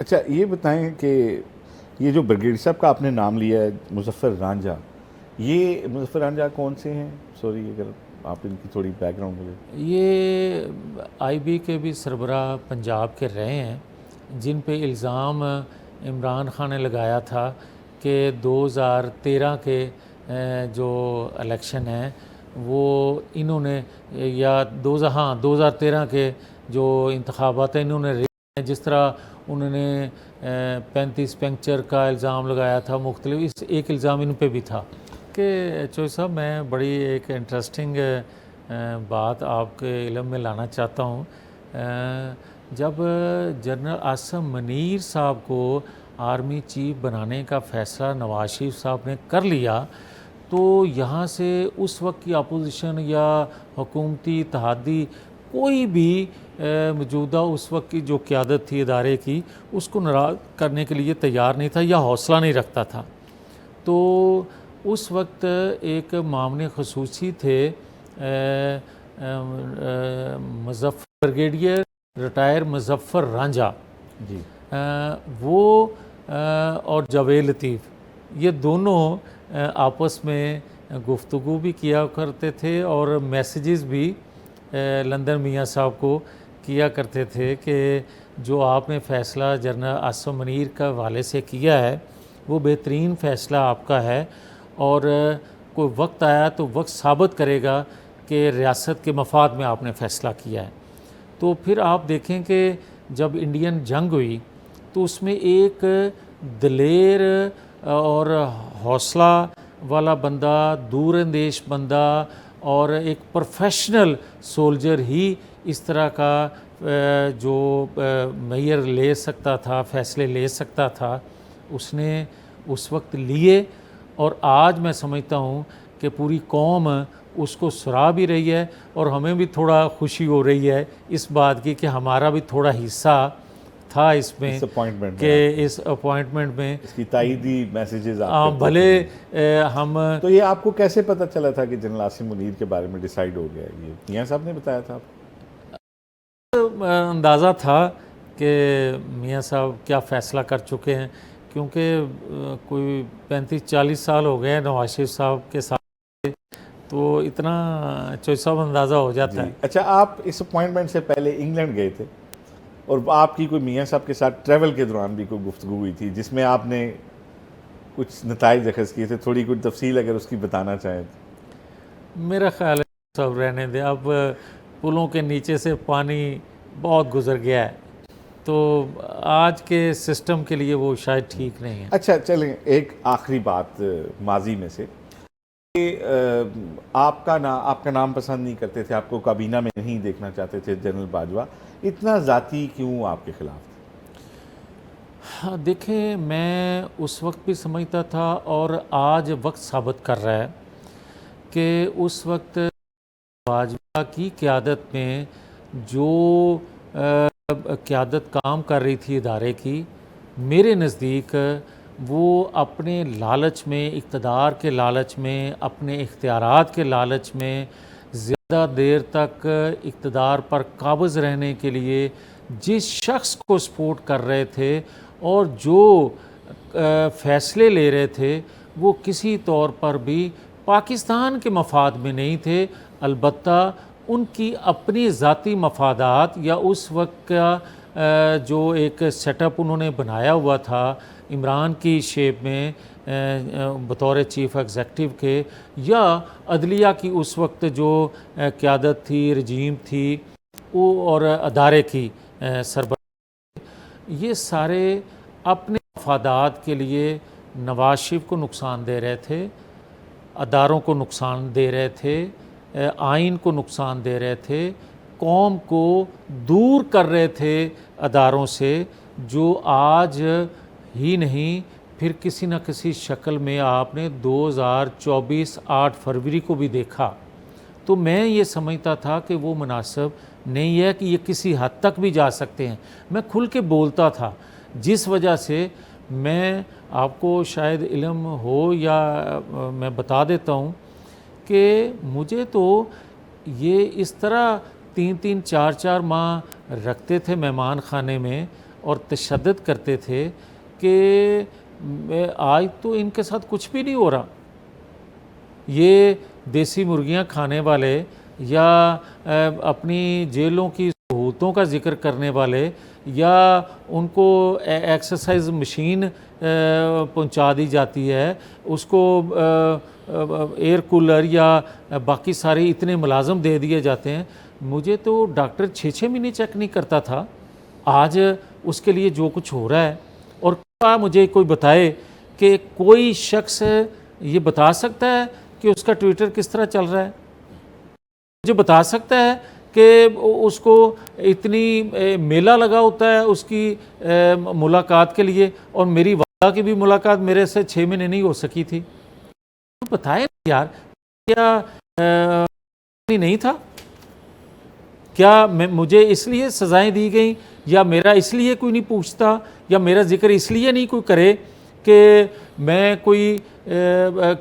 اچھا یہ بتائیں کہ یہ جو بریگیڈ صاحب کا آپ نے نام لیا ہے مظفر رانجھا، یہ مظفر رانجھا کون سے ہیں؟ سوری اگر آپ ان کی تھوڑی بیک گراؤنڈ مجھے۔ یہ آئی بی کے بھی سربراہ پنجاب کے رہے ہیں، جن پہ الزام عمران خان نے لگایا تھا کہ 2013 کے جو الیکشن ہیں وہ انہوں نے، یا 2013 کے جو انتخابات ہیں انہوں نے، جس طرح انہوں نے 35 پنکچر کا الزام لگایا تھا مختلف، اس ایک الزام ان پہ بھی تھا۔ کہ چوہدری صاحب میں بڑی ایک انٹرسٹنگ بات آپ کے علم میں لانا چاہتا ہوں۔ جب جنرل عاصم منیر صاحب کو آرمی چیف بنانے کا فیصلہ نواز شریف صاحب نے کر لیا تو یہاں سے اس وقت کی اپوزیشن یا حکومتی اتحادی کوئی بھی موجودہ اس وقت کی جو قیادت تھی ادارے کی اس کو ناراض کرنے کے لیے تیار نہیں تھا یا حوصلہ نہیں رکھتا تھا۔ تو اس وقت ایک معاون خصوصی تھے بریگیڈیئر ریٹائر مظفر رانجھا جی وہ اور جاوید لطیف، یہ دونوں آپس میں گفتگو بھی کیا کرتے تھے اور میسیجز بھی لندن میاں صاحب کو کیا کرتے تھے کہ جو آپ نے فیصلہ جنرل عاصم منیر کا حوالے سے کیا ہے وہ بہترین فیصلہ آپ کا ہے، اور کوئی وقت آیا تو وقت ثابت کرے گا کہ ریاست کے مفاد میں آپ نے فیصلہ کیا ہے۔ تو پھر آپ دیکھیں کہ جب انڈین جنگ ہوئی تو اس میں ایک دلیر اور حوصلہ والا بندہ، دور اندیش بندہ اور ایک پروفیشنل سولجر ہی اس طرح کا جو میئر لے سکتا تھا، فیصلے لے سکتا تھا، اس نے اس وقت لیے، اور آج میں سمجھتا ہوں کہ پوری قوم اس کو سراہ بھی رہی ہے اور ہمیں بھی تھوڑا خوشی ہو رہی ہے اس بات کی کہ ہمارا بھی تھوڑا حصہ تھا اس میں، کہ اس اپوائنٹمنٹ میں اس کی تائیدی میسیجز بھلے ہم۔ تو یہ آپ کو کیسے پتہ چلا تھا کہ جنرل عاصم منیر کے بارے میں ڈیسائیڈ ہو گیا؟ یہ میاں صاحب نے بتایا تھا آپ کو؟ اندازہ تھا کہ میاں صاحب کیا فیصلہ کر چکے ہیں، کیونکہ کوئی 35-40 سال ہو گئے ہیں نواز شریف صاحب کے ساتھ، تو اتنا چوہدری صاحب اندازہ ہو جاتا ہے۔ اچھا آپ اس اپوائنٹمنٹ سے پہلے انگلینڈ گئے تھے اور آپ کی کوئی میاں صاحب کے ساتھ ٹریول کے دوران بھی کوئی گفتگو ہوئی تھی جس میں آپ نے کچھ نتائج اخذ کیے تھے؟ تھوڑی کچھ تفصیل اگر اس کی بتانا چاہیں تو۔ میرا خیال ہے سب رہنے دیں، اب پلوں کے نیچے سے پانی بہت گزر گیا ہے تو آج کے سسٹم کے لیے وہ شاید ٹھیک نہیں ہے۔ اچھا چلیں ایک آخری بات ماضی میں سے، آپ کا نام پسند نہیں کرتے تھے، آپ کو کابینہ میں نہیں دیکھنا چاہتے تھے جنرل باجوہ، اتنا ذاتی کیوں آپ کے خلاف تھے؟ دیکھیں میں اس وقت بھی سمجھتا تھا اور آج وقت ثابت کر رہا ہے کہ اس وقت باجوہ کی قیادت میں جو قیادت کام کر رہی تھی ادارے کی، میرے نزدیک وہ اپنے لالچ میں، اقتدار کے لالچ میں، اپنے اختیارات کے لالچ میں زیادہ دیر تک اقتدار پر قابض رہنے کے لیے جس شخص کو سپورٹ کر رہے تھے اور جو فیصلے لے رہے تھے وہ کسی طور پر بھی پاکستان کے مفاد میں نہیں تھے، البتہ ان کی اپنی ذاتی مفادات یا اس وقت کا جو ایک سیٹ اپ انہوں نے بنایا ہوا تھا عمران کی شیپ میں بطور چیف ایگزیکٹو کے، یا عدلیہ کی اس وقت جو قیادت تھی، رجیم تھی وہ، اور ادارے کی سربراہ، یہ سارے اپنے مفادات کے لیے نواز شریف کو نقصان دے رہے تھے، اداروں کو نقصان دے رہے تھے، آئین کو نقصان دے رہے تھے، قوم کو دور کر رہے تھے اداروں سے، جو آج ہی نہیں پھر کسی نہ کسی شکل میں آپ نے 2024 8 فروری کو بھی دیکھا۔ تو میں یہ سمجھتا تھا کہ وہ مناسب نہیں ہے، کہ یہ کسی حد تک بھی جا سکتے ہیں۔ میں کھل کے بولتا تھا، جس وجہ سے میں آپ کو شاید علم ہو یا میں بتا دیتا ہوں کہ مجھے تو یہ اس طرح 3-3 4-4 ماہ رکھتے تھے مہمان خانے میں، اور تشدد کرتے تھے کہ آج تو ان کے ساتھ کچھ بھی نہیں ہو رہا. یہ دیسی مرغیاں کھانے والے یا اپنی جیلوں کی سہولتوں کا ذکر کرنے والے یا ان کو ایکسرسائز مشین پہنچا دی جاتی ہے, اس کو ایئر کولر یا باقی سارے اتنے ملازم دے دیے جاتے ہیں. مجھے تو ڈاکٹر 6 مہینے چیک نہیں کرتا تھا. آج اس کے لیے جو کچھ ہو رہا ہے, اور کیا مجھے کوئی بتائے کہ کوئی شخص یہ بتا سکتا ہے کہ اس کا ٹویٹر کس طرح چل رہا ہے؟ مجھے بتا سکتا ہے کہ اس کو اتنی میلہ لگا ہوتا ہے اس کی ملاقات کے لیے, اور میری والدہ کی بھی ملاقات میرے سے 6 مہینے نہیں ہو سکی تھی. بتائے یار, کیا نہیں تھا؟ کیا مجھے اس لیے سزائیں دی گئیں, یا میرا اس لیے کوئی نہیں پوچھتا, یا میرا ذکر اس لیے نہیں کوئی کرے کہ میں کوئی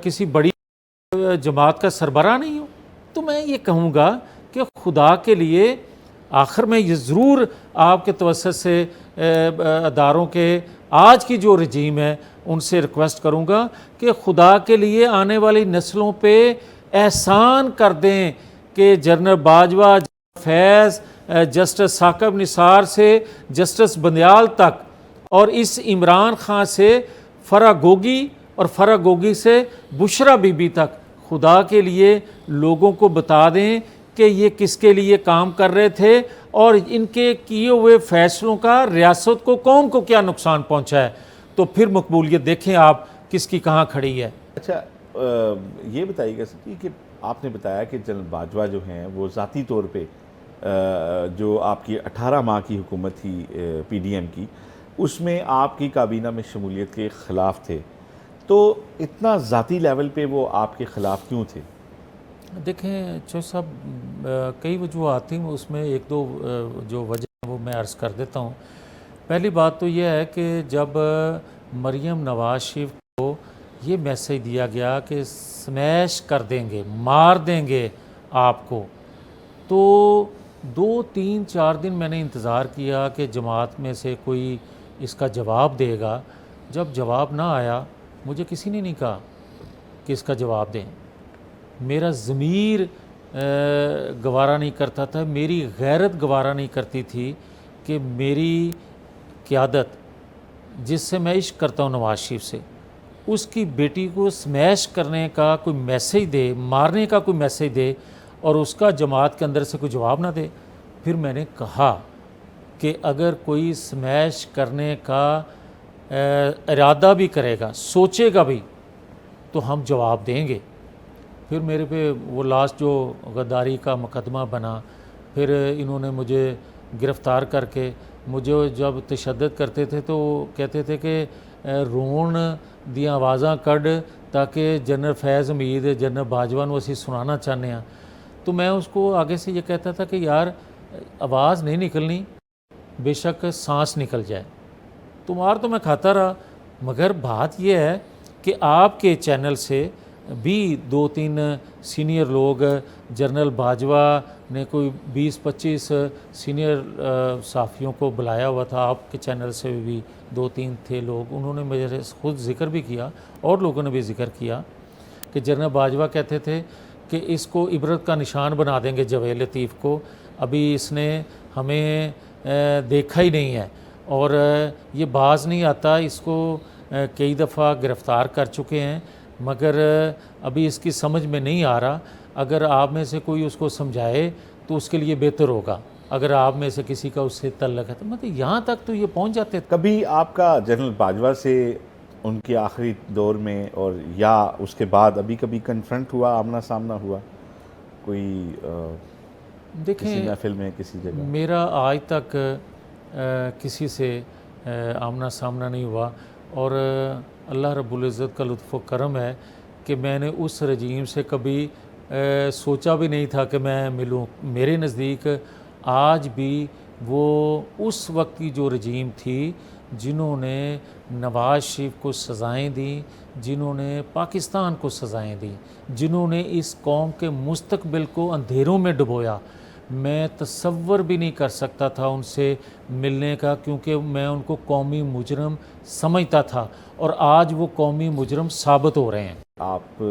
کسی بڑی جماعت کا سربراہ نہیں ہوں؟ تو میں یہ کہوں گا کہ خدا کے لیے آخر میں یہ ضرور آپ کے توسط سے اداروں کے آج کی جو رجیم ہے ان سے ریکویسٹ کروں گا کہ خدا کے لیے آنے والی نسلوں پہ احسان کر دیں کہ جنرل باجوہ, فیض, جسٹس ثاقب نثار سے جسٹس بندیال تک, اور اس عمران خان سے فرح گوگی اور فرح گوگی سے بشرا بی بی تک, خدا کے لیے لوگوں کو بتا دیں کہ یہ کس کے لیے کام کر رہے تھے اور ان کے کیے ہوئے فیصلوں کا ریاست کو, قوم کو کیا نقصان پہنچا ہے. تو پھر مقبولیت دیکھیں آپ کس کی کہاں کھڑی ہے. اچھا یہ بتائیے گا کہ آپ نے بتایا کہ جنرل باجوہ جو ہیں وہ ذاتی طور پہ جو آپ کی 18 ماہ کی حکومت تھی پی ڈی ایم کی, اس میں آپ کی کابینہ میں شمولیت کے خلاف تھے. تو اتنا ذاتی لیول پہ وہ آپ کے خلاف کیوں تھے؟ دیکھیں چو صاحب, کئی وجوہات تھیں, اس میں ایک دو جو وجہ وہ میں عرض کر دیتا ہوں. پہلی بات تو یہ ہے کہ جب مریم نواز شریف کو یہ میسیج دیا گیا کہ سمیش کر دیں گے, مار دیں گے آپ کو, تو 2 3 4 دن میں نے انتظار کیا کہ جماعت میں سے کوئی اس کا جواب دے گا. جب جواب نہ آیا, مجھے کسی نے نہیں کہا کہ اس کا جواب دیں. میرا ضمیر گوارا نہیں کرتا تھا, میری غیرت گوارا نہیں کرتی تھی کہ میری قیادت, جس سے میں عشق کرتا ہوں نواز شریف سے, اس کی بیٹی کو سمیش کرنے کا کوئی میسیج دے, مارنے کا کوئی میسیج دے, اور اس کا جماعت کے اندر سے کوئی جواب نہ دے. پھر میں نے کہا کہ اگر کوئی سمیش کرنے کا ارادہ بھی کرے گا, سوچے گا بھی, تو ہم جواب دیں گے. پھر میرے پہ وہ لاسٹ جو غداری کا مقدمہ بنا, پھر انہوں نے مجھے گرفتار کر کے, مجھے جب تشدد کرتے تھے تو کہتے تھے کہ رون دی آوازاں کڈ تاکہ جنرل فیض امید جنرل باجوہ نو اسی سنانا چاہتے ہیں. تو میں اس کو آگے سے یہ کہتا تھا کہ یار آواز نہیں نکلنی, بے شک سانس نکل جائے. تو مار تو میں کھاتا رہا, مگر بات یہ ہے کہ آپ کے چینل سے بھی 2 3 سینئر لوگ, جنرل باجوہ نے کوئی 20 25 سینئر صحافیوں کو بلایا ہوا تھا, آپ کے چینل سے بھی 2 3 تھے لوگ, انہوں نے میرے خود ذکر بھی کیا اور لوگوں نے بھی ذکر کیا کہ جنرل باجوہ کہتے تھے کہ اس کو عبرت کا نشان بنا دیں گے جاوید لطیف کو, ابھی اس نے ہمیں دیکھا ہی نہیں ہے اور یہ باز نہیں آتا, اس کو کئی دفعہ گرفتار کر چکے ہیں, مگر ابھی اس کی سمجھ میں نہیں آ رہا. اگر آپ میں سے کوئی اس کو سمجھائے تو اس کے لیے بہتر ہوگا, اگر آپ میں سے کسی کا اس سے تعلق ہے. تو مطلب یہاں تک تو یہ پہنچ جاتے تھے. کبھی آپ کا جنرل باجوہ سے ان کے آخری دور میں اور یا اس کے بعد ابھی کبھی کنفرنٹ ہوا, آمنا سامنا ہوا کوئی کسی محفل میں, کسی جگہ؟ میرا آج تک کسی سے آمنا سامنا نہیں ہوا, اور اللہ رب العزت کا لطف و کرم ہے کہ میں نے اس رجیم سے کبھی سوچا بھی نہیں تھا کہ میں ملوں. میرے نزدیک آج بھی وہ اس وقت کی جو رجیم تھی جنہوں نے نواز شریف کو سزائیں دیں, جنہوں نے پاکستان کو سزائیں دیں, جنہوں نے اس قوم کے مستقبل کو اندھیروں میں ڈبویا, میں تصور بھی نہیں کر سکتا تھا ان سے ملنے کا، کیونکہ میں ان کو قومی مجرم سمجھتا تھا، اور آج وہ قومی مجرم ثابت ہو رہے ہیں۔ آپ